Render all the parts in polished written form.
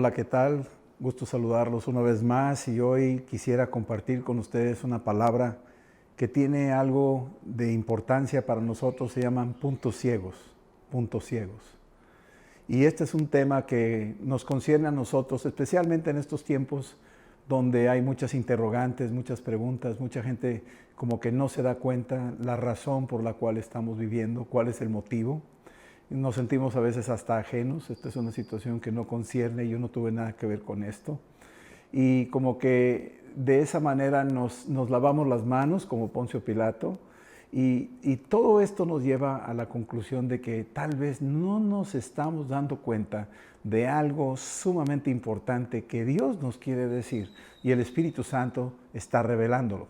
Hola, ¿qué tal? Gusto saludarlos una vez más y hoy quisiera compartir con ustedes una palabra que tiene algo de importancia para nosotros, se llaman puntos ciegos, puntos ciegos. Y este es un tema que nos concierne a nosotros, especialmente en estos tiempos donde hay muchas interrogantes, muchas preguntas, mucha gente como que no se da cuenta la razón por la cual estamos viviendo, cuál es el motivo. Nos sentimos a veces hasta ajenos. Esta es una situación que no concierne, yo no tuve nada que ver con esto. Y como que de esa manera nos lavamos las manos como Poncio Pilato. Y todo esto nos lleva a la conclusión de que tal vez no nos estamos dando cuenta de algo sumamente importante que Dios nos quiere decir y el Espíritu Santo está revelándolo.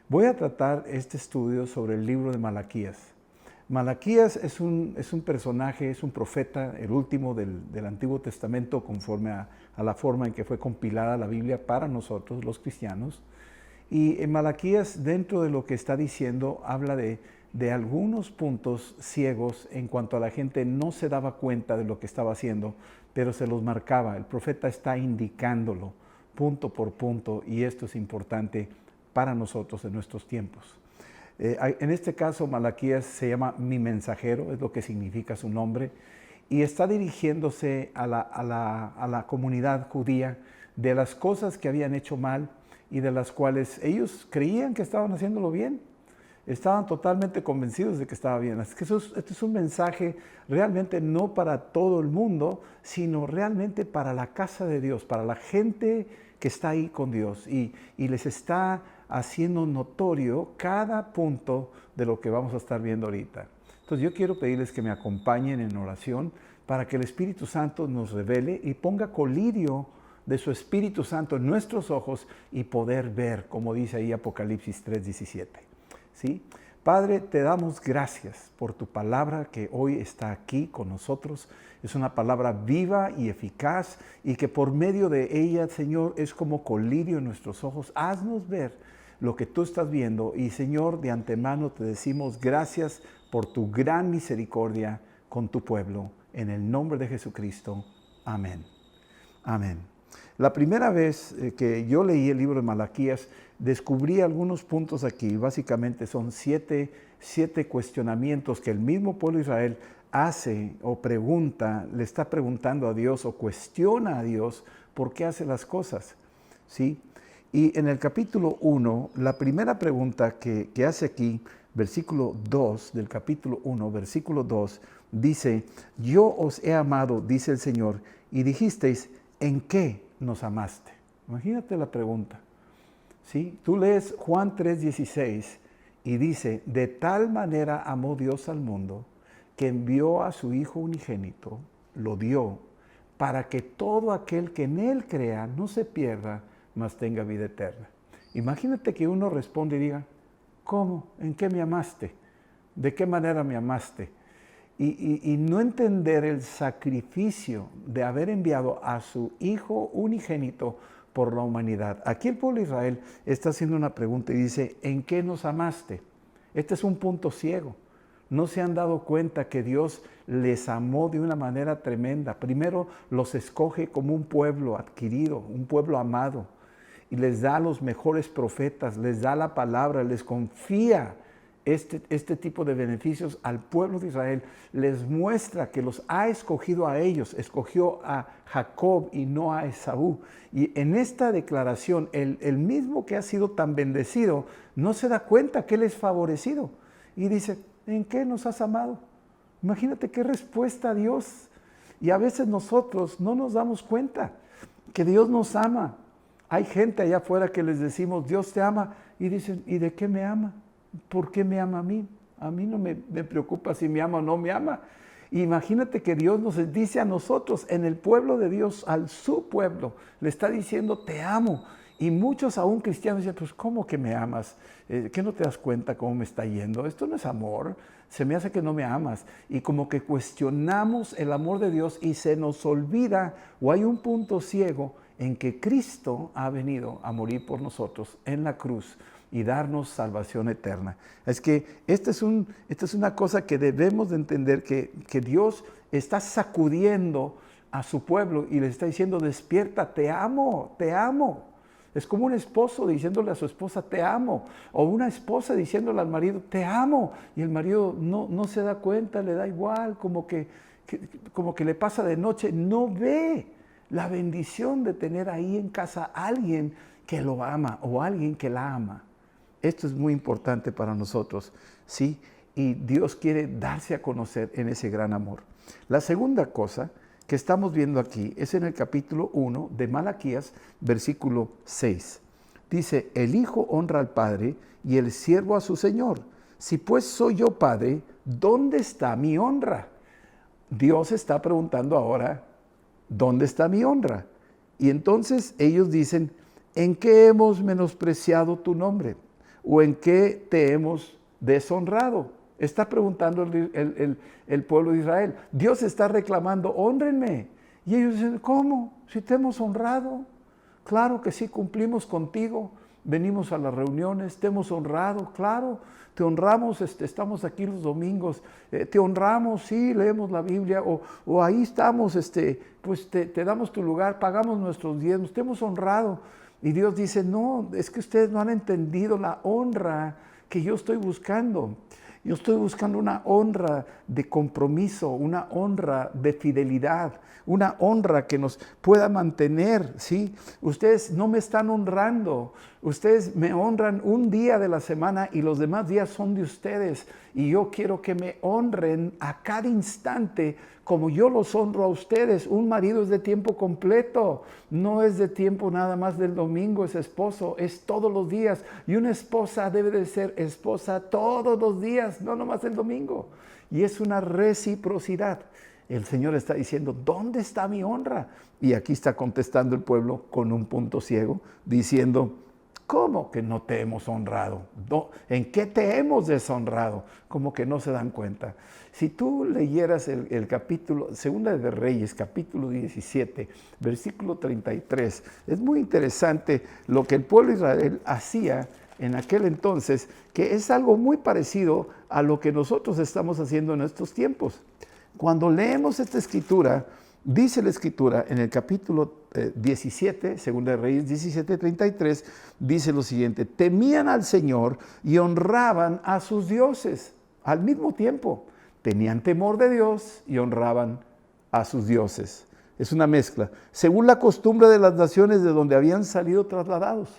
Voy a tratar este estudio sobre el libro de Malaquías. Malaquías es un personaje, es un profeta, el último del Antiguo Testamento conforme a la forma en que fue compilada la Biblia para nosotros, los cristianos. Y en Malaquías, dentro de lo que está diciendo, habla de algunos puntos ciegos en cuanto a la gente no se daba cuenta de lo que estaba haciendo, pero se los marcaba. El profeta está indicándolo punto por punto y esto es importante para nosotros en nuestros tiempos. En este caso, Malaquías se llama mi mensajero, es lo que significa su nombre, y está dirigiéndose a la comunidad judía de las cosas que habían hecho mal y de las cuales ellos creían que estaban haciéndolo bien. Estaban totalmente convencidos de que estaba bien. Así que este es un mensaje realmente no para todo el mundo, sino realmente para la casa de Dios, para la gente que está ahí con Dios y les está haciendo notorio cada punto de lo que vamos a estar viendo ahorita. Entonces yo quiero pedirles que me acompañen en oración para que el Espíritu Santo nos revele y ponga colirio de su Espíritu Santo en nuestros ojos y poder ver, como dice ahí Apocalipsis 3:17. ¿Sí? Padre, te damos gracias por tu palabra que hoy está aquí con nosotros. Es una palabra viva y eficaz y que por medio de ella, Señor, es como colirio en nuestros ojos. Haznos ver lo que tú estás viendo y, Señor, de antemano te decimos gracias por tu gran misericordia con tu pueblo. En el nombre de Jesucristo. Amén. Amén. La primera vez que yo leí el libro de Malaquías, descubrí algunos puntos aquí. Básicamente son siete cuestionamientos que el mismo pueblo de Israel hace o pregunta, le está preguntando a Dios o cuestiona a Dios por qué hace las cosas. ¿Sí? Y en el capítulo 1, la primera pregunta que hace aquí, versículo 2 del capítulo 1, versículo 2, dice, yo os he amado, dice el Señor, y dijisteis, ¿en qué nos amaste? Imagínate la pregunta. ¿Sí? Tú lees Juan 3:16 y dice, de tal manera amó Dios al mundo que envió a su Hijo unigénito, lo dio, para que todo aquel que en Él crea no se pierda, mas tenga vida eterna. Imagínate que uno responde y diga, ¿cómo? ¿En qué me amaste? ¿De qué manera me amaste? Y no entender el sacrificio de haber enviado a su Hijo unigénito por la humanidad. Aquí el pueblo de Israel está haciendo una pregunta y dice, ¿en qué nos amaste? Este es un punto ciego. No se han dado cuenta que Dios les amó de una manera tremenda. Primero los escoge como un pueblo adquirido, un pueblo amado, y les da los mejores profetas, les da la palabra, les confía este tipo de beneficios al pueblo de Israel, les muestra que los ha escogido a ellos, escogió a Jacob y no a Esaú. Y en esta declaración, el mismo que ha sido tan bendecido, no se da cuenta que él es favorecido. Y dice, ¿en qué nos has amado? Imagínate qué respuesta a Dios. Y a veces nosotros no nos damos cuenta que Dios nos ama. Hay gente allá afuera que les decimos, Dios te ama, y dicen, ¿y de qué me ama? ¿Por qué me ama a mí? A mí no me preocupa si me ama o no me ama. Imagínate que Dios nos dice a nosotros, en el pueblo de Dios, al su pueblo, le está diciendo, te amo. Y muchos aún cristianos dicen, pues ¿cómo que me amas? ¿Qué no te das cuenta cómo me está yendo? Esto no es amor, se me hace que no me amas. Y como que cuestionamos el amor de Dios y se nos olvida, o hay un punto ciego en que Cristo ha venido a morir por nosotros en la cruz y darnos salvación eterna. Es que esta es una cosa que debemos de entender, que Dios está sacudiendo a su pueblo y le está diciendo, despierta, te amo, te amo. Es como un esposo diciéndole a su esposa, te amo. O una esposa diciéndole al marido, te amo. Y el marido no se da cuenta, le da igual, como que le pasa de noche. No ve la bendición de tener ahí en casa a alguien que lo ama o alguien que la ama. Esto es muy importante para nosotros, ¿sí? Y Dios quiere darse a conocer en ese gran amor. La segunda cosa que estamos viendo aquí es en el capítulo 1 de Malaquías, versículo 6. Dice, el hijo honra al padre y el siervo a su señor. Si pues soy yo padre, ¿dónde está mi honra? Dios está preguntando ahora, ¿dónde está mi honra? Y entonces ellos dicen, ¿en qué hemos menospreciado tu nombre? ¿O en qué te hemos deshonrado? Está preguntando el pueblo de Israel. Dios está reclamando, hónrenme. Y ellos dicen, ¿cómo? Si te hemos honrado. Claro que sí, cumplimos contigo. Venimos a las reuniones, te hemos honrado, claro. Te honramos, estamos aquí los domingos. Te honramos, sí, leemos la Biblia. O ahí estamos, pues te damos tu lugar, pagamos nuestros diezmos, te hemos honrado. Y Dios dice, no, es que ustedes no han entendido la honra que yo estoy buscando. Yo estoy buscando una honra de compromiso, una honra de fidelidad, una honra que nos pueda mantener, ¿sí? Ustedes no me están honrando, ustedes me honran un día de la semana y los demás días son de ustedes. Y yo quiero que me honren a cada instante como yo los honro a ustedes. Un marido es de tiempo completo, no es de tiempo nada más del domingo, es esposo, es todos los días. Y una esposa debe de ser esposa todos los días, no nomás el domingo. Y es una reciprocidad. El Señor está diciendo, ¿dónde está mi honra? Y aquí está contestando el pueblo con un punto ciego, diciendo, ¿cómo que no te hemos honrado? ¿En qué te hemos deshonrado? Como que no se dan cuenta. Si tú leyeras el capítulo, Segunda de Reyes, capítulo 17, versículo 33, es muy interesante lo que el pueblo de Israel hacía en aquel entonces, que es algo muy parecido a lo que nosotros estamos haciendo en estos tiempos. Cuando leemos esta escritura, dice la escritura en el capítulo 17, Segunda de Reyes 17:33, dice lo siguiente, temían al Señor y honraban a sus dioses al mismo tiempo. Tenían temor de Dios y honraban a sus dioses. Es una mezcla, según la costumbre de las naciones de donde habían salido trasladados.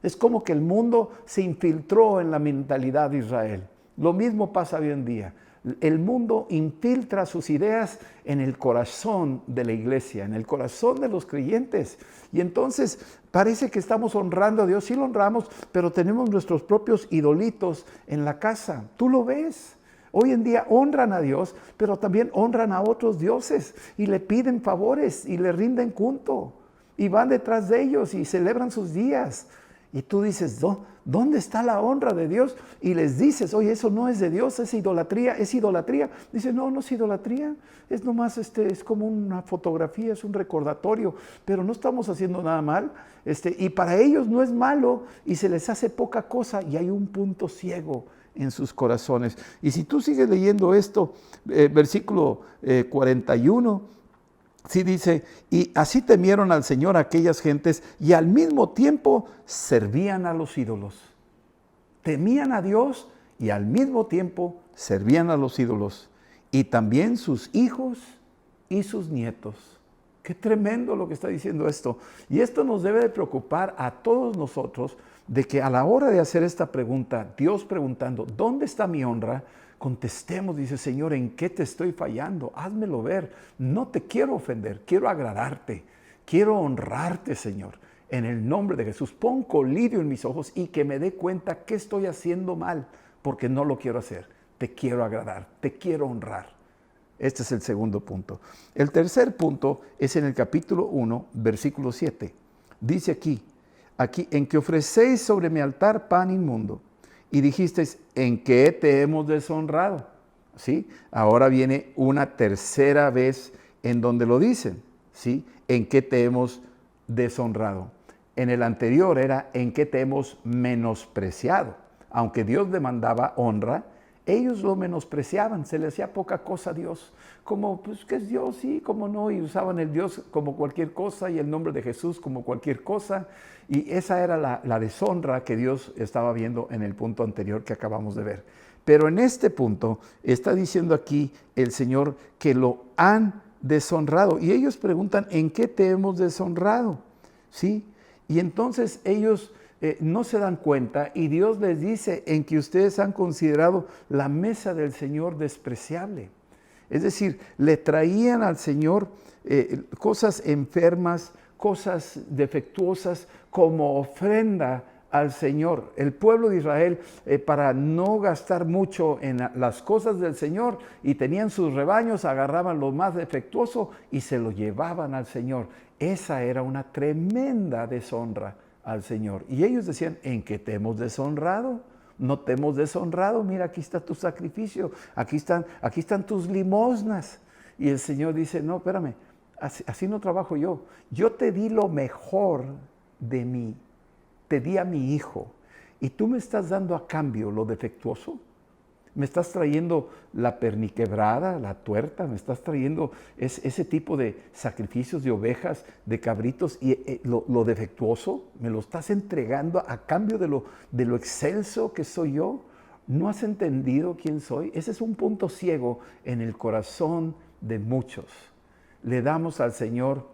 Es como que el mundo se infiltró en la mentalidad de Israel. Lo mismo pasa hoy en día. El mundo infiltra sus ideas en el corazón de la iglesia, en el corazón de los creyentes. Y entonces parece que estamos honrando a Dios, sí lo honramos, pero tenemos nuestros propios idolitos en la casa. Tú lo ves. Hoy en día honran a Dios, pero también honran a otros dioses y le piden favores y le rinden culto. Y van detrás de ellos y celebran sus días. Y tú dices, ¿dónde está la honra de Dios? Y les dices, oye, eso no es de Dios, es idolatría, es idolatría. Dice, no es idolatría, es nomás, es como una fotografía, es un recordatorio, pero no estamos haciendo nada mal. Y para ellos no es malo y se les hace poca cosa y hay un punto ciego en sus corazones. Y si tú sigues leyendo esto, versículo 41, sí dice, y así temieron al Señor aquellas gentes y al mismo tiempo servían a los ídolos. Temían a Dios y al mismo tiempo servían a los ídolos. Y también sus hijos y sus nietos. Qué tremendo lo que está diciendo esto. Y esto nos debe de preocupar a todos nosotros de que a la hora de hacer esta pregunta, Dios preguntando, ¿dónde está mi honra? Contestemos, dice, Señor, ¿en qué te estoy fallando? Házmelo ver. No te quiero ofender, quiero agradarte, quiero honrarte, Señor. En el nombre de Jesús, pon colirio en mis ojos y que me dé cuenta qué estoy haciendo mal, porque no lo quiero hacer. Te quiero agradar, te quiero honrar. Este es el segundo punto. El tercer punto es en el capítulo 1, versículo 7. Dice aquí, en que ofrecéis sobre mi altar pan inmundo. Y dijisteis, ¿en qué te hemos deshonrado? ¿Sí? Ahora viene una tercera vez en donde lo dicen, ¿sí? ¿En qué te hemos deshonrado? En el anterior era, ¿en qué te hemos menospreciado? Aunque Dios demandaba honra, ellos lo menospreciaban, se les hacía poca cosa a Dios. Como, pues, ¿qué es Dios? Sí, cómo no. Y usaban el Dios como cualquier cosa y el nombre de Jesús como cualquier cosa. Y esa era la deshonra que Dios estaba viendo en el punto anterior que acabamos de ver. Pero en este punto está diciendo aquí el Señor que lo han deshonrado. Y ellos preguntan, ¿en qué te hemos deshonrado? ¿Sí? Y entonces ellos no se dan cuenta y Dios les dice en que ustedes han considerado la mesa del Señor despreciable. Es decir, le traían al Señor cosas enfermas, cosas defectuosas como ofrenda al Señor. El pueblo de Israel, para no gastar mucho en las cosas del Señor, y tenían sus rebaños, agarraban lo más defectuoso y se lo llevaban al Señor. Esa era una tremenda deshonra al Señor. Y ellos decían, ¿en qué te hemos deshonrado? No te hemos deshonrado, mira, aquí está tu sacrificio, aquí están tus limosnas. Y el Señor dice, no, espérame, así no trabajo yo. Yo te di lo mejor de mí, te di a mi hijo, y tú me estás dando a cambio lo defectuoso. Me estás trayendo la perniquebrada, la tuerta, me estás trayendo ese tipo de sacrificios de ovejas, de cabritos, y lo defectuoso, me lo estás entregando a cambio de lo excelso que soy yo. ¿No has entendido quién soy? Ese es un punto ciego en el corazón de muchos. Le damos al Señor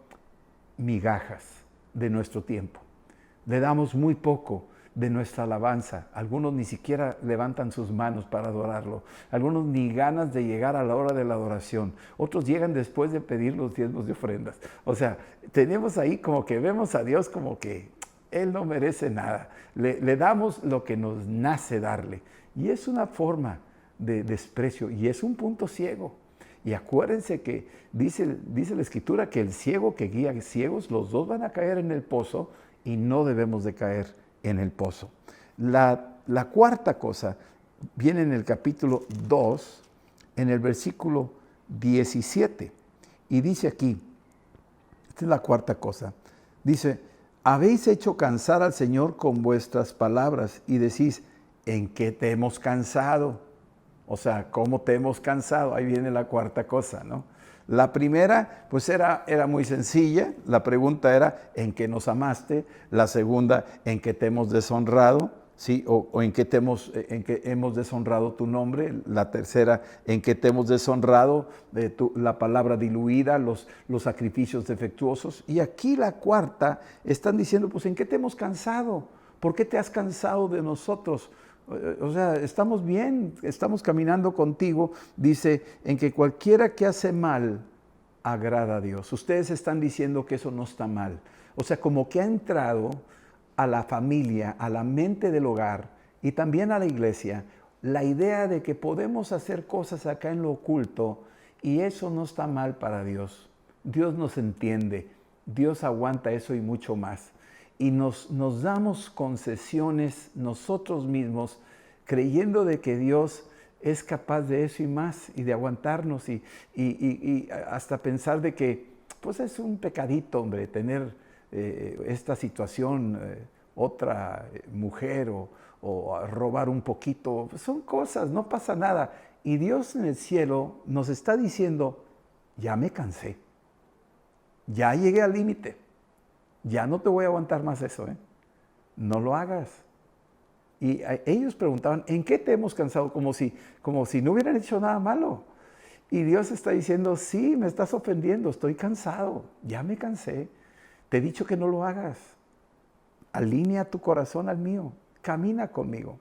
migajas de nuestro tiempo. Le damos muy poco de nuestra alabanza. Algunos ni siquiera levantan sus manos para adorarlo. Algunos ni ganas de llegar a la hora de la adoración. Otros llegan después de pedir los diezmos de ofrendas. O sea, tenemos ahí como que vemos a Dios como que Él no merece nada. Le damos lo que nos nace darle. Y es una forma de desprecio y es un punto ciego. Y acuérdense que dice la Escritura que el ciego que guía a ciegos, los dos van a caer en el pozo y no debemos de caer en el pozo. La cuarta cosa viene en el capítulo 2, en el versículo 17. Y dice aquí, esta es la cuarta cosa, dice, habéis hecho cansar al Señor con vuestras palabras y decís, ¿en qué te hemos cansado? O sea, ¿cómo te hemos cansado? Ahí viene la cuarta cosa, ¿no? La primera, pues era muy sencilla. La pregunta era, ¿en qué nos amaste? La segunda, ¿en qué te hemos deshonrado? ¿Sí? O en qué hemos deshonrado tu nombre. La tercera, ¿en qué te hemos deshonrado la palabra diluida, los sacrificios defectuosos? Y aquí la cuarta, están diciendo, pues, ¿en qué te hemos cansado? ¿Por qué te has cansado de nosotros? O sea, estamos bien, estamos caminando contigo. Dice, en que cualquiera que hace mal agrada a Dios. Ustedes están diciendo que eso no está mal. O sea, como que ha entrado a la familia, a la mente del hogar y también a la iglesia, la idea de que podemos hacer cosas acá en lo oculto y eso no está mal para Dios. Dios nos entiende, Dios aguanta eso y mucho más. Y nos damos concesiones nosotros mismos creyendo de que Dios es capaz de eso y más, y de aguantarnos y hasta pensar de que pues es un pecadito, hombre, tener esta situación, otra mujer o robar un poquito. Pues son cosas, no pasa nada. Y Dios en el cielo nos está diciendo, ya me cansé, ya llegué al límite. Ya no te voy a aguantar más eso, no lo hagas. Y ellos preguntaban, ¿en qué te hemos cansado? Como si no hubieran hecho nada malo. Y Dios está diciendo, sí, me estás ofendiendo, estoy cansado, ya me cansé. Te he dicho que no lo hagas. Alinea tu corazón al mío, camina conmigo.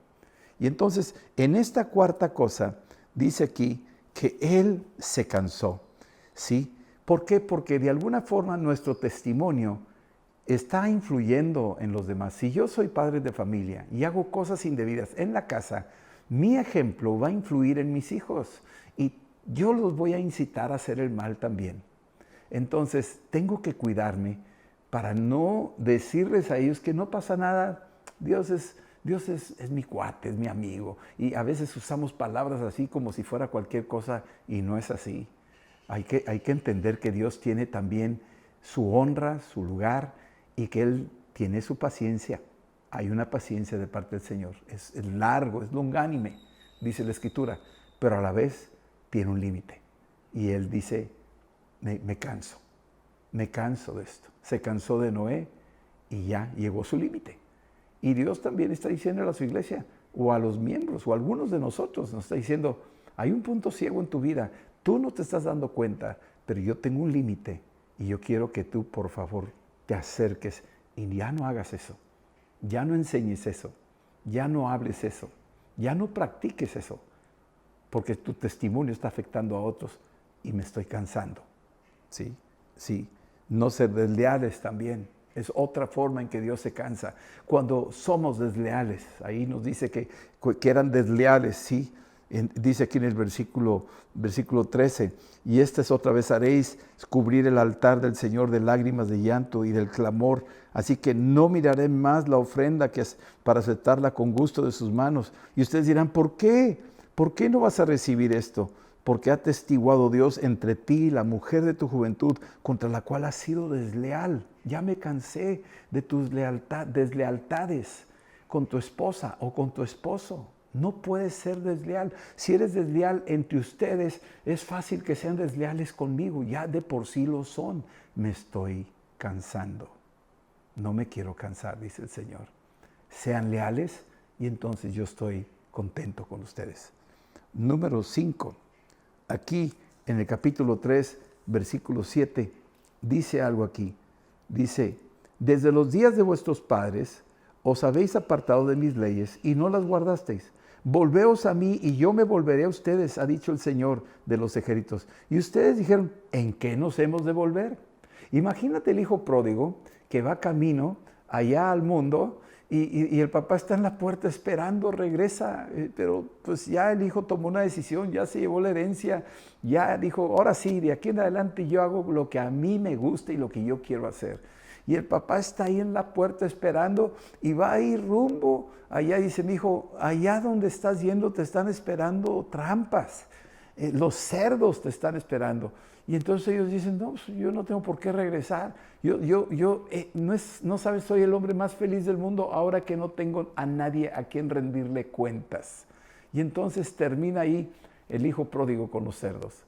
Y entonces, en esta cuarta cosa, dice aquí que Él se cansó. ¿Sí? ¿Por qué? Porque de alguna forma nuestro testimonio está influyendo en los demás. Si yo soy padre de familia y hago cosas indebidas en la casa, mi ejemplo va a influir en mis hijos y yo los voy a incitar a hacer el mal también. Entonces, tengo que cuidarme para no decirles a ellos que no pasa nada. Dios es mi cuate, es mi amigo. Y a veces usamos palabras así como si fuera cualquier cosa y no es así. Hay que entender que Dios tiene también su honra, su lugar, y que Él tiene su paciencia. Hay una paciencia de parte del Señor. Es largo, es longánime. dice la Escritura, pero a la vez tiene un límite. Y él dice, me canso de esto. Se cansó de Noé y ya llegó su límite. Y Dios también está diciendo a su iglesia, o a los miembros, o a algunos de nosotros, nos está diciendo, hay un punto ciego en tu vida, tú no te estás dando cuenta, pero yo tengo un límite y yo quiero que tú, por favor, te acerques y ya no hagas eso, ya no enseñes eso, ya no hables eso, ya no practiques eso, porque tu testimonio está afectando a otros y me estoy cansando. Sí, sí, no ser desleales también. Es otra forma en que Dios se cansa. Cuando somos desleales, ahí nos dice que eran desleales, ¿sí? Dice aquí en el versículo 13, y esta es otra vez haréis cubrir el altar del Señor de lágrimas, de llanto y del clamor, así que no miraré más la ofrenda que es para aceptarla con gusto de sus manos. Y ustedes dirán, ¿por qué? ¿Por qué no vas a recibir esto? Porque ha testiguado Dios entre ti y la mujer de tu juventud, contra la cual has sido desleal. Ya me cansé de tus deslealtades con tu esposa o con tu esposo. No puedes ser desleal. Si eres desleal entre ustedes, es fácil que sean desleales conmigo. Ya de por sí lo son. Me estoy cansando. No me quiero cansar, dice el Señor. Sean leales y entonces yo estoy contento con ustedes. Número 5. Aquí en el capítulo 3, versículo 7, dice algo aquí. Dice, desde los días de vuestros padres os habéis apartado de mis leyes y no las guardasteis. Volveos a mí y yo me volveré a ustedes, ha dicho el Señor de los ejércitos. Y ustedes dijeron, ¿en qué nos hemos de volver? Imagínate el hijo pródigo que va camino allá al mundo y el papá está en la puerta esperando, regresa, pero pues ya el hijo tomó una decisión, ya se llevó la herencia, ya dijo, ahora sí, de aquí en adelante yo hago lo que a mí me gusta y lo que yo quiero hacer. Y el papá está ahí en la puerta esperando y va a ir rumbo. Allá dice, mi hijo, allá donde estás yendo te están esperando trampas. Los cerdos te están esperando. Y entonces ellos dicen, no, pues yo no tengo por qué regresar. No sabes, soy el hombre más feliz del mundo ahora que no tengo a nadie a quien rendirle cuentas. Y entonces termina ahí el hijo pródigo con los cerdos.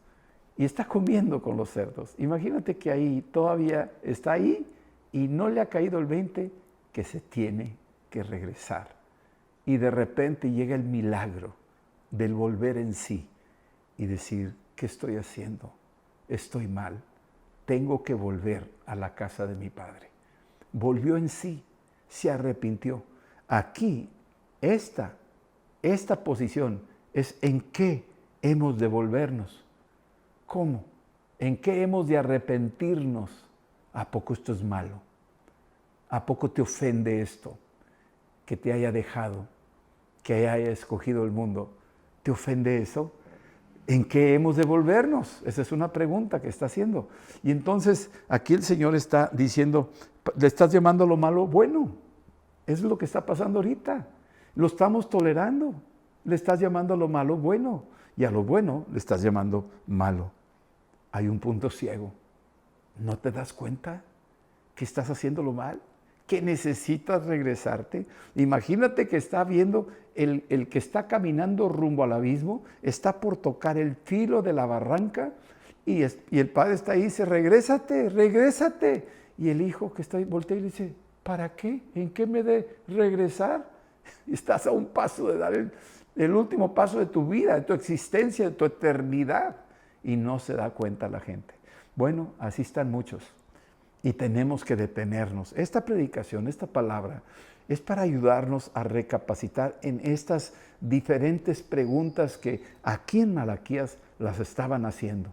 Y está comiendo con los cerdos. Imagínate que ahí todavía está ahí y no le ha caído el 20 que se tiene que regresar. Y de repente llega el milagro del volver en sí y decir, ¿qué estoy haciendo? Estoy mal, tengo que volver a la casa de mi padre. Volvió en sí, se arrepintió. Aquí, esta posición es en qué hemos de volvernos. ¿Cómo? ¿En qué hemos de arrepentirnos? ¿A poco esto es malo? ¿A poco te ofende esto? Que te haya dejado, que haya escogido el mundo. ¿Te ofende eso? ¿En qué hemos de volvernos? Esa es una pregunta que está haciendo. Y entonces aquí el Señor está diciendo, le estás llamando lo malo bueno. Eso es lo que está pasando ahorita. Lo estamos tolerando. Le estás llamando a lo malo bueno. Y a lo bueno le estás llamando malo. Hay un punto ciego. ¿No te das cuenta que estás haciéndolo mal? ¿Que necesitas regresarte? Imagínate que está viendo el que está caminando rumbo al abismo, está por tocar el filo de la barranca y el padre está ahí y dice, regrésate. Y el hijo que está ahí voltea y le dice, ¿para qué? ¿En qué me de regresar? Estás a un paso de dar el último paso de tu vida, de tu existencia, de tu eternidad. Y no se da cuenta la gente. Bueno, así están muchos. Y tenemos que detenernos. Esta predicación, esta palabra, es para ayudarnos a recapacitar en estas diferentes preguntas que aquí en Malaquías las estaban haciendo.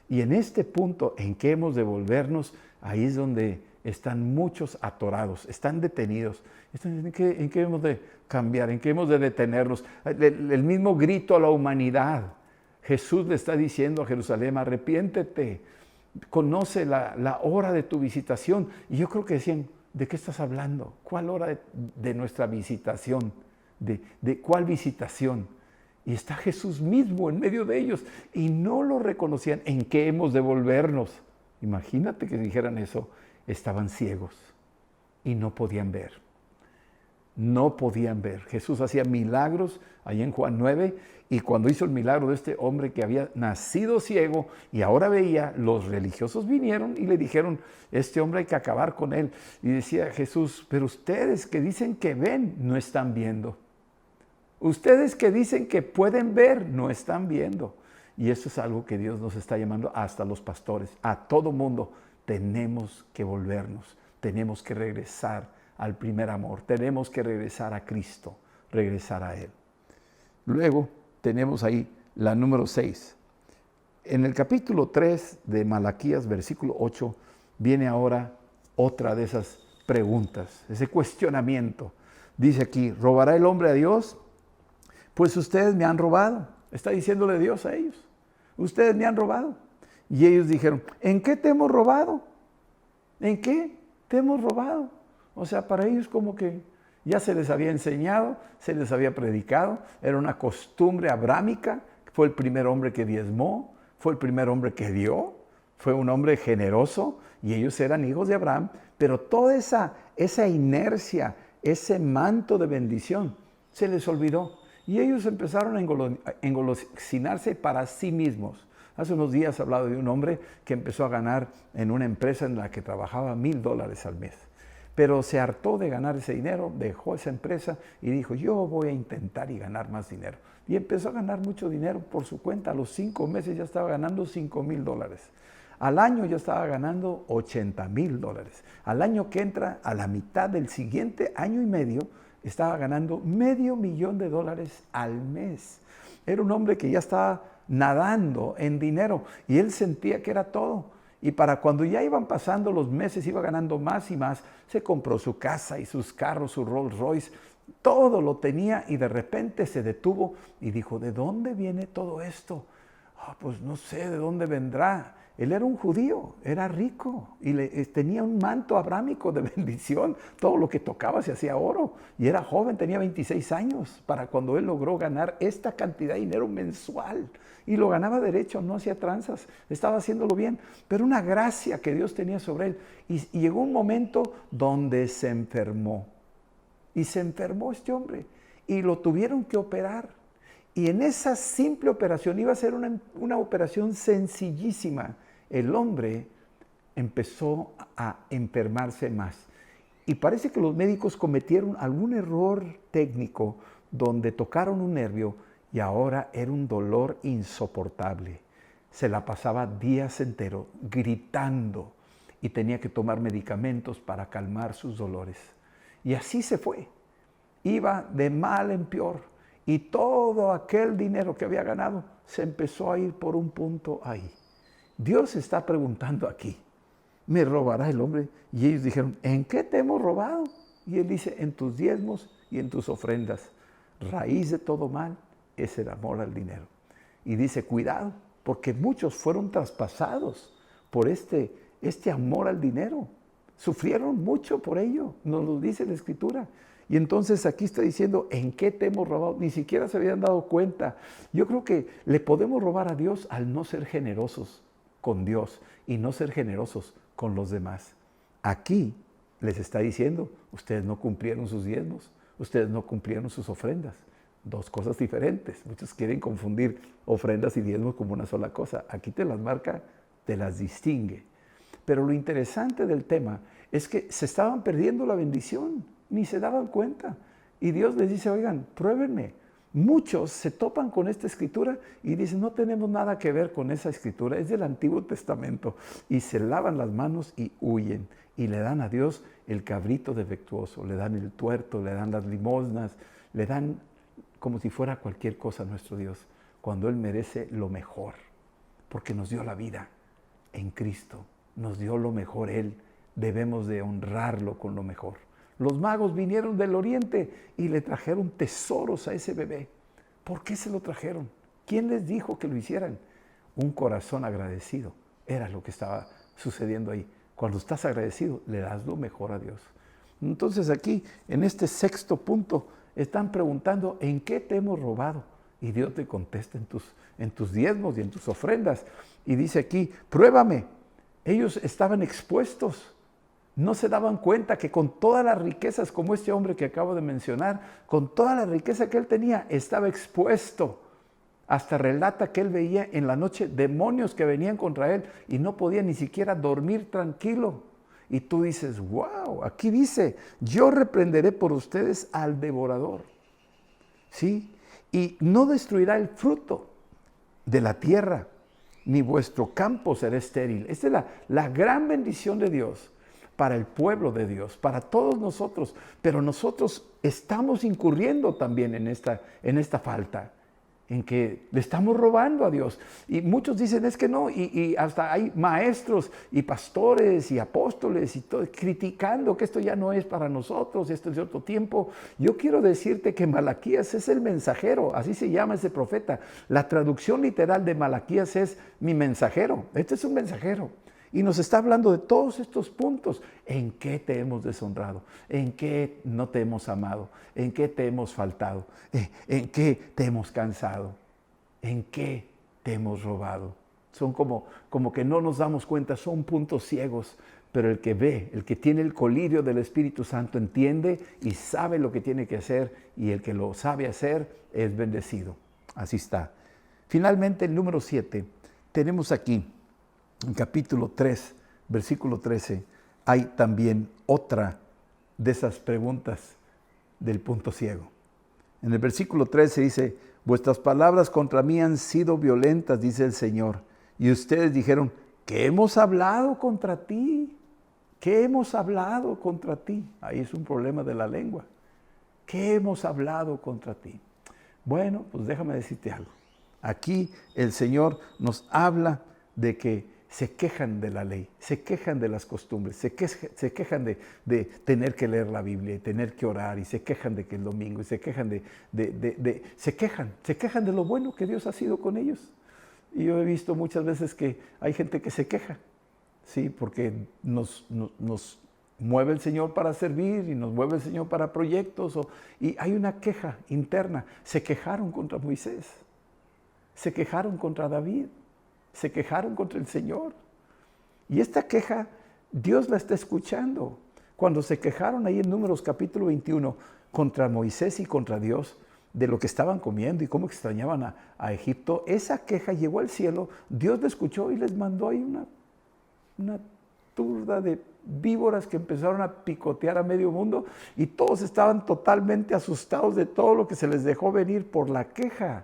Y en este punto en que hemos de volvernos, ahí es donde están muchos atorados, están detenidos. ¿En qué hemos de cambiar? ¿En qué hemos de detenernos? El mismo grito a la humanidad. Jesús le está diciendo a Jerusalén, arrepiéntete. Conoce la hora de tu visitación. Y yo creo que decían, ¿de qué estás hablando? ¿Cuál hora de nuestra visitación? ¿De cuál visitación? Y está Jesús mismo en medio de ellos. Y no lo reconocían. ¿En qué hemos de volvernos? Imagínate que dijeran eso. Estaban ciegos y no podían ver. no podían ver. Jesús hacía milagros allá en Juan 9, y cuando hizo el milagro de este hombre que había nacido ciego y ahora veía, los religiosos vinieron y le dijeron, este hombre hay que acabar con él. Y decía Jesús, pero ustedes que dicen que ven, no están viendo. Ustedes que dicen que pueden ver, no están viendo. Y eso es algo que Dios nos está llamando hasta los pastores, a todo mundo. Tenemos que volvernos, tenemos que regresar al primer amor, tenemos que regresar a Cristo, regresar a Él. Luego tenemos ahí la número 6. En el capítulo 3 de Malaquías, versículo 8, viene ahora otra de esas preguntas, ese cuestionamiento. Dice aquí, ¿robará el hombre a Dios? Pues ustedes me han robado. Está diciéndole Dios a ellos. Ustedes me han robado. Y ellos dijeron, ¿en qué te hemos robado? ¿En qué te hemos robado? O sea, para ellos como que ya se les había enseñado, se les había predicado, era una costumbre abrámica, fue el primer hombre que diezmó, fue el primer hombre que dio, fue un hombre generoso y ellos eran hijos de Abraham, pero toda esa inercia, ese manto de bendición se les olvidó y ellos empezaron a engolosinarse para sí mismos. Hace unos días he hablado de un hombre que empezó a ganar en una empresa en la que trabajaba $1,000 al mes. Pero se hartó de ganar ese dinero, dejó esa empresa y dijo, yo voy a intentar y ganar más dinero. Y empezó a ganar mucho dinero por su cuenta. A los 5 meses ya estaba ganando $5,000. Al año ya estaba ganando $80,000. Al año que entra, a la mitad del siguiente año y medio, estaba ganando $500,000 al mes. Era un hombre que ya estaba nadando en dinero y él sentía que era todo. Y para cuando ya iban pasando los meses, iba ganando más y más, se compró su casa y sus carros, su Rolls Royce, todo lo tenía y de repente se detuvo y dijo, ¿de dónde viene todo esto? Pues no sé de dónde vendrá. Él era un judío, era rico y tenía un manto abrámico de bendición. Todo lo que tocaba se hacía oro. Y era joven, tenía 26 años para cuando él logró ganar esta cantidad de dinero mensual. Y lo ganaba derecho, no hacía tranzas, estaba haciéndolo bien. Pero una gracia que Dios tenía sobre él. Y llegó un momento donde se enfermó. Y se enfermó este hombre y lo tuvieron que operar. Y en esa simple operación, iba a ser una operación sencillísima, el hombre empezó a enfermarse más. Y parece que los médicos cometieron algún error técnico donde tocaron un nervio y ahora era un dolor insoportable. Se la pasaba días enteros gritando y tenía que tomar medicamentos para calmar sus dolores. Y así se fue. Iba de mal en peor. Y todo aquel dinero que había ganado se empezó a ir por un punto ahí. Dios está preguntando aquí, ¿me robará el hombre? Y ellos dijeron, ¿en qué te hemos robado? Y él dice, en tus diezmos y en tus ofrendas. Raíz de todo mal es el amor al dinero. Y dice, cuidado, porque muchos fueron traspasados por este amor al dinero. Sufrieron mucho por ello, nos lo dice la Escritura. Y entonces aquí está diciendo, ¿en qué te hemos robado? Ni siquiera se habían dado cuenta. Yo creo que le podemos robar a Dios al no ser generosos con Dios y no ser generosos con los demás. Aquí les está diciendo, ustedes no cumplieron sus diezmos, ustedes no cumplieron sus ofrendas. Dos cosas diferentes. Muchos quieren confundir ofrendas y diezmos como una sola cosa. Aquí te las marca, te las distingue. Pero lo interesante del tema es que se estaban perdiendo la bendición. Ni se daban cuenta. Y Dios les dice, oigan, pruébenme. Muchos se topan con esta escritura y dicen, no tenemos nada que ver con esa escritura, es del Antiguo Testamento. Y se lavan las manos y huyen. Y le dan a Dios el cabrito defectuoso, le dan el tuerto, le dan las limosnas, le dan como si fuera cualquier cosa a nuestro Dios, cuando Él merece lo mejor. Porque nos dio la vida en Cristo, nos dio lo mejor Él, debemos de honrarlo con lo mejor. Los magos vinieron del oriente y le trajeron tesoros a ese bebé. ¿Por qué se lo trajeron? ¿Quién les dijo que lo hicieran? Un corazón agradecido. Era lo que estaba sucediendo ahí. Cuando estás agradecido, le das lo mejor a Dios. Entonces aquí, en este sexto punto, están preguntando, ¿en qué te hemos robado? Y Dios te contesta en tus diezmos y en tus ofrendas. Y dice aquí, pruébame. Ellos estaban expuestos. No se daban cuenta que con todas las riquezas, como este hombre que acabo de mencionar, con toda la riqueza que él tenía, estaba expuesto. Hasta relata que él veía en la noche demonios que venían contra él y no podía ni siquiera dormir tranquilo. Y tú dices, wow, aquí dice, yo reprenderé por ustedes al devorador. ¿Sí? Y no destruirá el fruto de la tierra, ni vuestro campo será estéril. Esta es la gran bendición de Dios para el pueblo de Dios, para todos nosotros. Pero nosotros estamos incurriendo también en esta falta, en que le estamos robando a Dios. Y muchos dicen, es que no, y hasta hay maestros y pastores y apóstoles y todo, criticando que esto ya no es para nosotros, esto es de otro tiempo. Yo quiero decirte que Malaquías es el mensajero, así se llama ese profeta. La traducción literal de Malaquías es mi mensajero. Este es un mensajero. Y nos está hablando de todos estos puntos. ¿En qué te hemos deshonrado? ¿En qué no te hemos amado? ¿En qué te hemos faltado? ¿En qué te hemos cansado? ¿En qué te hemos robado? Son como que no nos damos cuenta, son puntos ciegos. Pero el que ve, el que tiene el colirio del Espíritu Santo entiende y sabe lo que tiene que hacer. Y el que lo sabe hacer es bendecido. Así está. Finalmente, el número 7, tenemos aquí, en capítulo 3, versículo 13, hay también otra de esas preguntas del punto ciego. En el versículo 13 dice, vuestras palabras contra mí han sido violentas, dice el Señor. Y ustedes dijeron, ¿qué hemos hablado contra ti? ¿Qué hemos hablado contra ti? Ahí es un problema de la lengua. ¿Qué hemos hablado contra ti? Bueno, pues déjame decirte algo. Aquí el Señor nos habla de que se quejan de la ley, se quejan de las costumbres, se quejan de tener que leer la Biblia y tener que orar, y se quejan de que el domingo, y se quejan se quejan de lo bueno que Dios ha sido con ellos. Y yo he visto muchas veces que hay gente que se queja, ¿sí? Porque nos mueve el Señor para servir y nos mueve el Señor para proyectos, y hay una queja interna. Se quejaron contra Moisés, se quejaron contra David, se quejaron contra el Señor. Y esta queja, Dios la está escuchando. Cuando se quejaron ahí en Números capítulo 21 contra Moisés y contra Dios, de lo que estaban comiendo y cómo extrañaban a Egipto, esa queja llegó al cielo, Dios la escuchó y les mandó ahí una turba de víboras que empezaron a picotear a medio mundo, y todos estaban totalmente asustados de todo lo que se les dejó venir por la queja.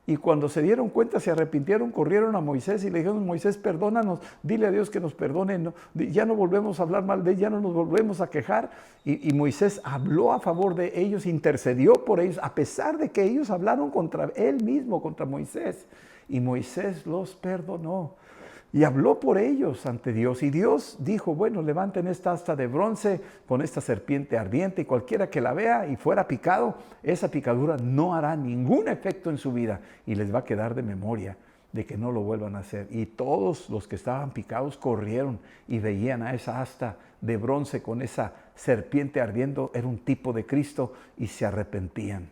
Y cuando se dieron cuenta, se arrepintieron, corrieron a Moisés y le dijeron, Moisés, perdónanos, dile a Dios que nos perdone, no, ya no volvemos a hablar mal de él, ya no nos volvemos a quejar. Y Moisés habló a favor de ellos, intercedió por ellos, a pesar de que ellos hablaron contra él mismo, contra Moisés. Y Moisés los perdonó y habló por ellos ante Dios. Y Dios dijo, bueno, levanten esta asta de bronce con esta serpiente ardiente, y cualquiera que la vea y fuera picado, esa picadura no hará ningún efecto en su vida y les va a quedar de memoria de que no lo vuelvan a hacer. Y todos los que estaban picados corrieron y veían a esa asta de bronce con esa serpiente ardiendo, era un tipo de Cristo, y se arrepentían.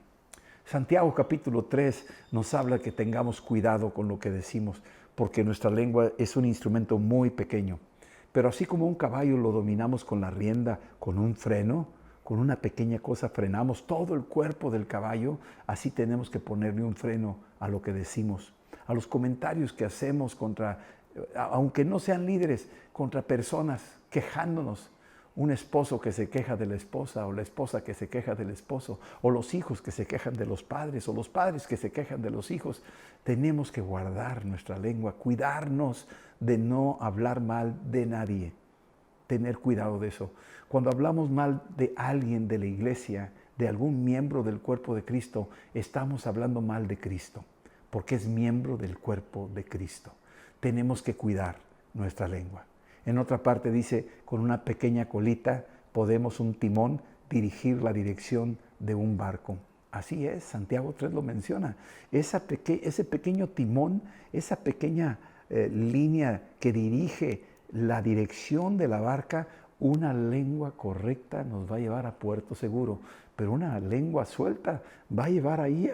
Santiago capítulo 3 nos habla que tengamos cuidado con lo que decimos, porque nuestra lengua es un instrumento muy pequeño. Pero así como un caballo lo dominamos con la rienda, con un freno, con una pequeña cosa frenamos todo el cuerpo del caballo, así tenemos que ponerle un freno a lo que decimos, a los comentarios que hacemos contra, aunque no sean líderes, contra personas, quejándonos. Un esposo que se queja de la esposa, o la esposa que se queja del esposo, o los hijos que se quejan de los padres, o los padres que se quejan de los hijos. Tenemos que guardar nuestra lengua, cuidarnos de no hablar mal de nadie, tener cuidado de eso. Cuando hablamos mal de alguien de la iglesia, de algún miembro del cuerpo de Cristo, estamos hablando mal de Cristo, porque es miembro del cuerpo de Cristo. Tenemos que cuidar nuestra lengua. En otra parte dice, con una pequeña colita podemos un timón dirigir la dirección de un barco. Así es, Santiago 3 lo menciona. Ese pequeño timón, esa pequeña línea que dirige la dirección de la barca, una lengua correcta nos va a llevar a puerto seguro, pero una lengua suelta va a llevar ahí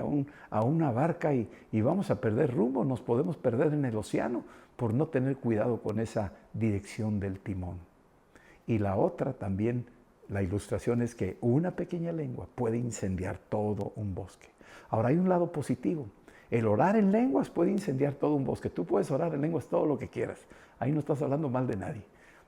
a una barca y vamos a perder rumbo, nos podemos perder en el océano por no tener cuidado con esa dirección del timón. Y la otra también, la ilustración es que una pequeña lengua puede incendiar todo un bosque. Ahora hay un lado positivo. El orar en lenguas puede incendiar todo un bosque. Tú puedes orar en lenguas todo lo que quieras. Ahí no estás hablando mal de nadie.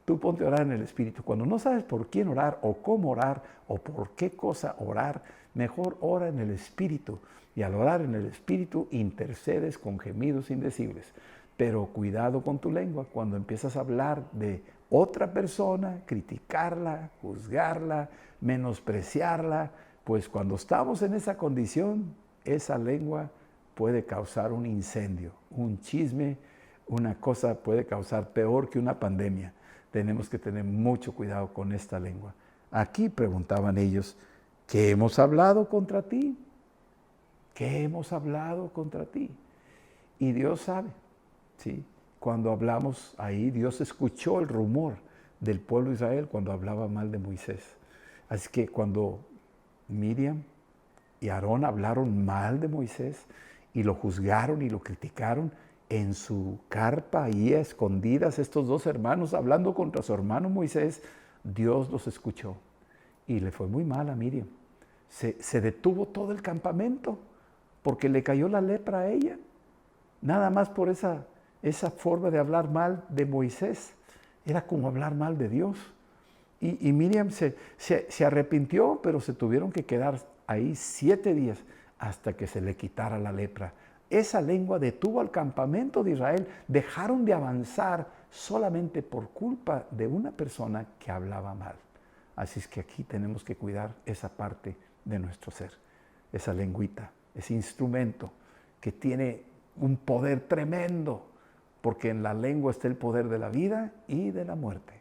Tú ponte a orar en el Espíritu. Cuando no sabes por quién orar o cómo orar o por qué cosa orar, mejor ora en el Espíritu. Y al orar en el Espíritu intercedes con gemidos indecibles. Pero cuidado con tu lengua cuando empiezas a hablar de otra persona, criticarla, juzgarla, menospreciarla. Pues cuando estamos en esa condición, esa lengua puede causar un incendio, un chisme, una cosa puede causar peor que una pandemia. Tenemos que tener mucho cuidado con esta lengua. Aquí preguntaban ellos, ¿qué hemos hablado contra ti? ¿Qué hemos hablado contra ti? Y Dios sabe, ¿sí? Cuando hablamos ahí, Dios escuchó el rumor del pueblo de Israel cuando hablaba mal de Moisés. Así que cuando Miriam y Aarón hablaron mal de Moisés y lo juzgaron y lo criticaron, en su carpa ahí a escondidas, estos dos hermanos hablando contra su hermano Moisés, Dios los escuchó y le fue muy mal a Miriam. Se detuvo todo el campamento porque le cayó la lepra a ella, nada más por esa forma de hablar mal de Moisés. Era como hablar mal de Dios. Y Miriam se arrepintió, pero se tuvieron que quedar ahí 7 días hasta que se le quitara la lepra. Esa lengua detuvo al campamento de Israel. Dejaron de avanzar solamente por culpa de una persona que hablaba mal. Así es que aquí tenemos que cuidar esa parte de nuestro ser, esa lengüita, ese instrumento que tiene un poder tremendo, porque en la lengua está el poder de la vida y de la muerte.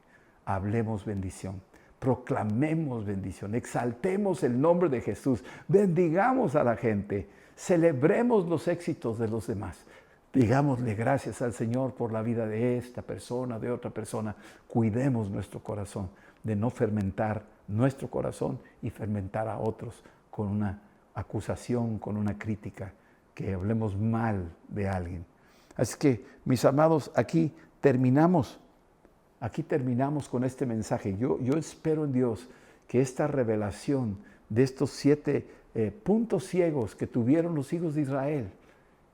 Hablemos bendición, proclamemos bendición, exaltemos el nombre de Jesús, bendigamos a la gente, celebremos los éxitos de los demás. Digámosle gracias al Señor por la vida de esta persona, de otra persona. Cuidemos nuestro corazón de no fermentar nuestro corazón y fermentar a otros con una acusación, con una crítica, que hablemos mal de alguien. Así que, mis amados, aquí terminamos con este mensaje. Yo espero en Dios que esta revelación de estos 7 puntos ciegos que tuvieron los hijos de Israel,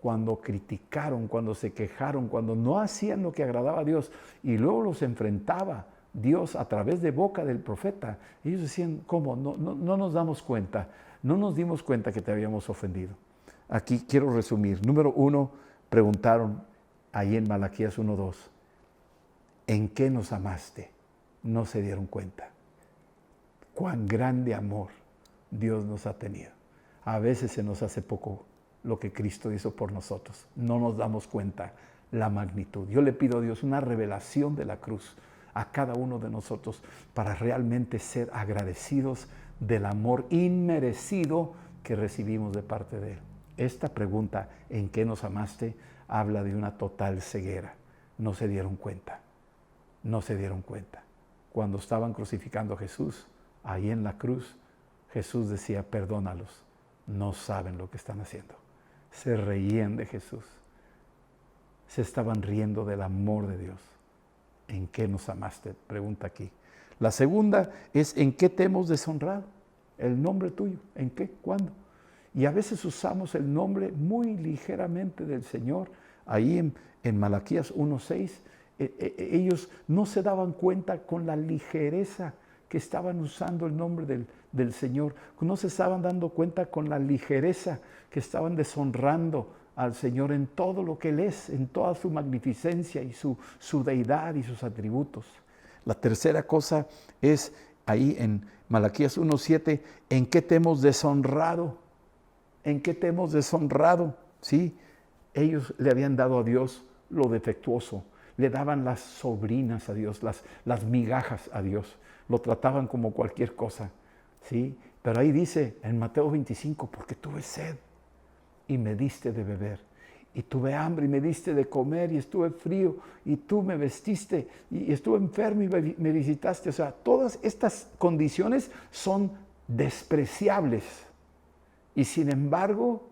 cuando criticaron, cuando se quejaron, cuando no hacían lo que agradaba a Dios y luego los enfrentaba Dios a través de boca del profeta, ellos decían, ¿cómo? No nos damos cuenta, no nos dimos cuenta que te habíamos ofendido. Aquí quiero resumir. Número 1, preguntaron ahí en Malaquías 1:2, ¿en qué nos amaste? No se dieron cuenta. Cuán grande amor Dios nos ha tenido. A veces se nos hace poco lo que Cristo hizo por nosotros. No nos damos cuenta la magnitud. Yo le pido a Dios una revelación de la cruz a cada uno de nosotros para realmente ser agradecidos del amor inmerecido que recibimos de parte de Él. Esta pregunta, ¿en qué nos amaste?, habla de una total ceguera. No se dieron cuenta. No se dieron cuenta. Cuando estaban crucificando a Jesús, ahí en la cruz, Jesús decía, perdónalos, no saben lo que están haciendo. Se reían de Jesús. Se estaban riendo del amor de Dios. ¿En qué nos amaste?, pregunta aquí. La segunda es, ¿en qué te hemos deshonrado? El nombre tuyo, ¿en qué? ¿Cuándo? Y a veces usamos el nombre muy ligeramente del Señor. Ahí en Malaquías 1:6, ellos no se daban cuenta con la ligereza que estaban usando el nombre del Señor. No se estaban dando cuenta con la ligereza que estaban deshonrando al Señor en todo lo que Él es, en toda su magnificencia y su deidad y sus atributos. La tercera cosa es ahí en Malaquías 1:7, ¿en qué te hemos deshonrado? ¿En qué te hemos deshonrado? ¿Sí? Ellos le habían dado a Dios lo defectuoso, le daban las sobrinas a Dios, las migajas a Dios, lo trataban como cualquier cosa, ¿sí? Pero ahí dice en Mateo 25, porque tuve sed y me diste de beber, y tuve hambre y me diste de comer, y estuve frío y tú me vestiste, y estuve enfermo y me visitaste. O sea, todas estas condiciones son despreciables. Y sin embargo,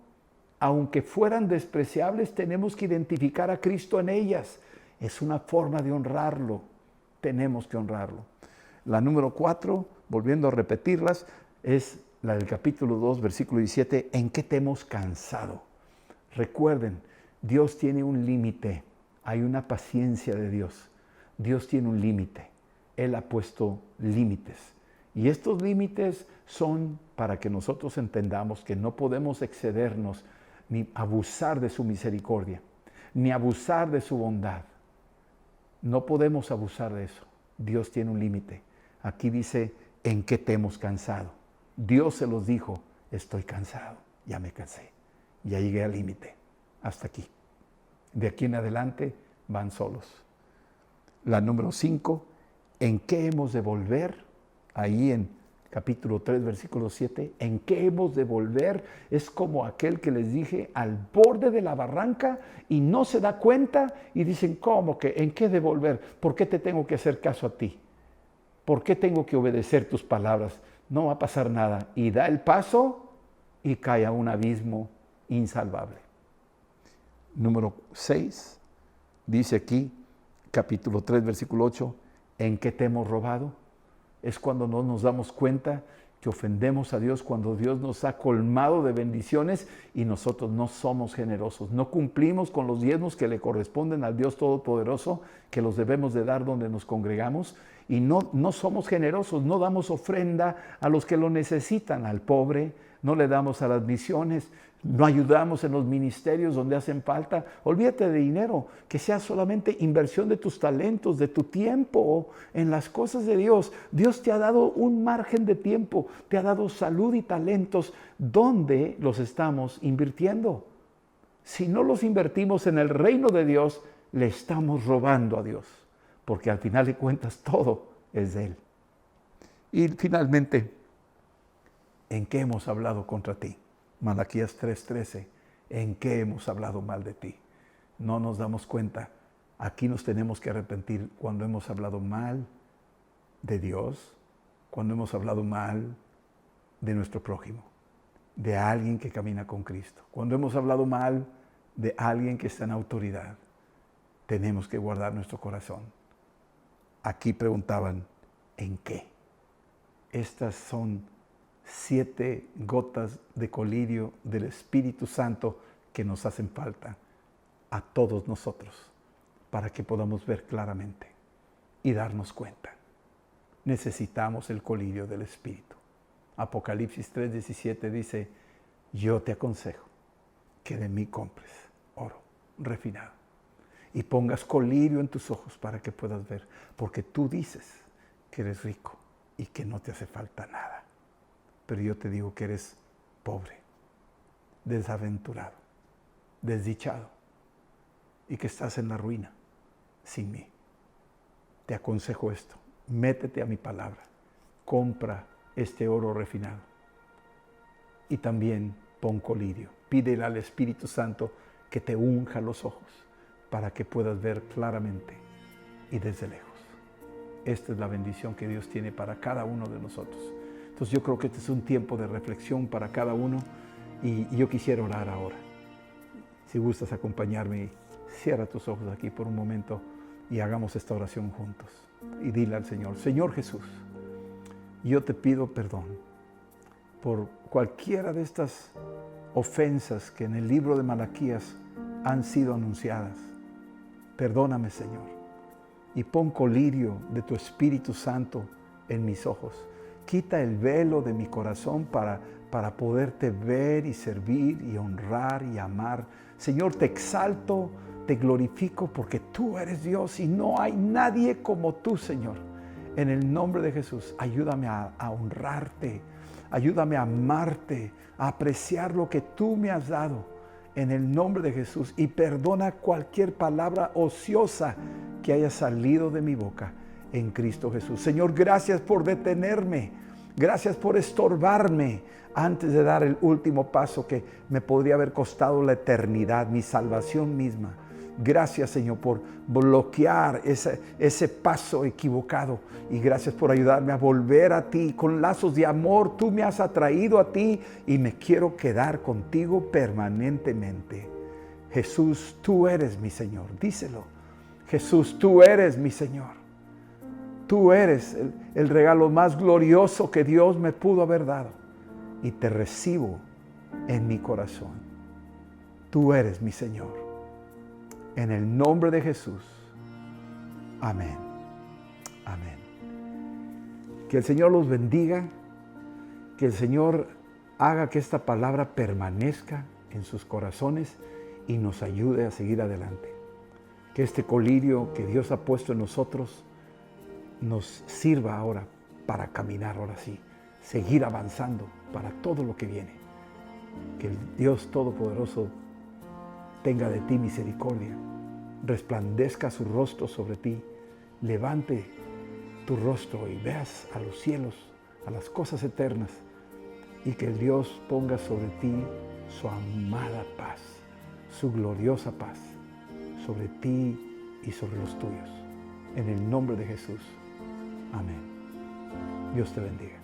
aunque fueran despreciables, tenemos que identificar a Cristo en ellas. Es una forma de honrarlo. Tenemos que honrarlo. La número 4, volviendo a repetirlas, es la del capítulo 2, versículo 17, ¿en qué te hemos cansado? Recuerden, Dios tiene un límite, hay una paciencia de Dios. Dios tiene un límite, Él ha puesto límites. Y estos límites son para que nosotros entendamos que no podemos excedernos ni abusar de su misericordia, ni abusar de su bondad. No podemos abusar de eso. Dios tiene un límite. Aquí dice, ¿en qué te hemos cansado? Dios se los dijo, estoy cansado, ya me cansé, ya llegué al límite, hasta aquí. De aquí en adelante van solos. La número 5, ¿en qué hemos de volver? Ahí en capítulo 3, versículo 7, ¿en qué hemos de volver? Es como aquel que les dije, al borde de la barranca y no se da cuenta y dicen, ¿cómo que? ¿En qué de volver? ¿Por qué te tengo que hacer caso a ti? ¿Por qué tengo que obedecer tus palabras? No va a pasar nada. Y da el paso y cae a un abismo insalvable. Número 6, dice aquí, capítulo 3, versículo 8, ¿en qué te hemos robado? Es cuando no nos damos cuenta que ofendemos a Dios, cuando Dios nos ha colmado de bendiciones y nosotros no somos generosos, no cumplimos con los diezmos que le corresponden al Dios Todopoderoso, que los debemos de dar donde nos congregamos, y no somos generosos, no damos ofrenda a los que lo necesitan, al pobre, no le damos a las misiones, no ayudamos en los ministerios donde hacen falta. Olvídate de dinero, que sea solamente inversión de tus talentos, de tu tiempo en las cosas de Dios. Dios te ha dado un margen de tiempo, te ha dado salud y talentos. ¿Dónde los estamos invirtiendo? Si no los invertimos en el reino de Dios, le estamos robando a Dios, porque al final de cuentas todo es de Él. Y finalmente, ¿en qué hemos hablado contra ti? Malaquías 3:13, ¿en qué hemos hablado mal de ti? No nos damos cuenta. Aquí nos tenemos que arrepentir cuando hemos hablado mal de Dios, cuando hemos hablado mal de nuestro prójimo, de alguien que camina con Cristo, cuando hemos hablado mal de alguien que está en autoridad. Tenemos que guardar nuestro corazón. Aquí preguntaban, ¿en qué? Estas son 7 gotas de colirio del Espíritu Santo que nos hacen falta a todos nosotros para que podamos ver claramente y darnos cuenta. Necesitamos el colirio del Espíritu. Apocalipsis 3:17 dice, yo te aconsejo que de mí compres oro refinado y pongas colirio en tus ojos para que puedas ver, porque tú dices que eres rico y que no te hace falta nada. Pero yo te digo que eres pobre, desaventurado, desdichado y que estás en la ruina sin mí. Te aconsejo esto, métete a mi palabra, compra este oro refinado y también pon colirio. Pídele al Espíritu Santo que te unja los ojos para que puedas ver claramente y desde lejos. Esta es la bendición que Dios tiene para cada uno de nosotros. Entonces yo creo que este es un tiempo de reflexión para cada uno y yo quisiera orar ahora. Si gustas acompañarme, cierra tus ojos aquí por un momento y hagamos esta oración juntos. Y dile al Señor, Señor Jesús, yo te pido perdón por cualquiera de estas ofensas que en el libro de Malaquías han sido anunciadas. Perdóname, Señor, y pon colirio de tu Espíritu Santo en mis ojos. Quita el velo de mi corazón para poderte ver y servir y honrar y amar. Señor, te exalto, te glorifico porque tú eres Dios y no hay nadie como tú, Señor. En el nombre de Jesús, ayúdame a honrarte, ayúdame a amarte, a apreciar lo que tú me has dado. En el nombre de Jesús, y perdona cualquier palabra ociosa que haya salido de mi boca en Cristo Jesús. Señor, gracias por detenerme, gracias por estorbarme antes de dar el último paso que me podría haber costado la eternidad, mi salvación misma. Gracias, Señor, por bloquear ese paso equivocado. Y gracias por ayudarme a volver a ti. Con lazos de amor, tú me has atraído a ti y me quiero quedar contigo permanentemente. Jesús, tú eres mi Señor. Díselo. Jesús, tú eres mi Señor. Tú eres el regalo más glorioso que Dios me pudo haber dado. Y te recibo en mi corazón. Tú eres mi Señor. En el nombre de Jesús. Amén. Amén. Que el Señor los bendiga. Que el Señor haga que esta palabra permanezca en sus corazones y nos ayude a seguir adelante. Que este colirio que Dios ha puesto en nosotros nos sirva ahora para caminar, ahora sí, seguir avanzando para todo lo que viene. Que el Dios Todopoderoso tenga de ti misericordia, resplandezca su rostro sobre ti, levante tu rostro y veas a los cielos, a las cosas eternas, y que el Dios ponga sobre ti su amada paz, su gloriosa paz, sobre ti y sobre los tuyos. En el nombre de Jesús. Amén. Dios te bendiga.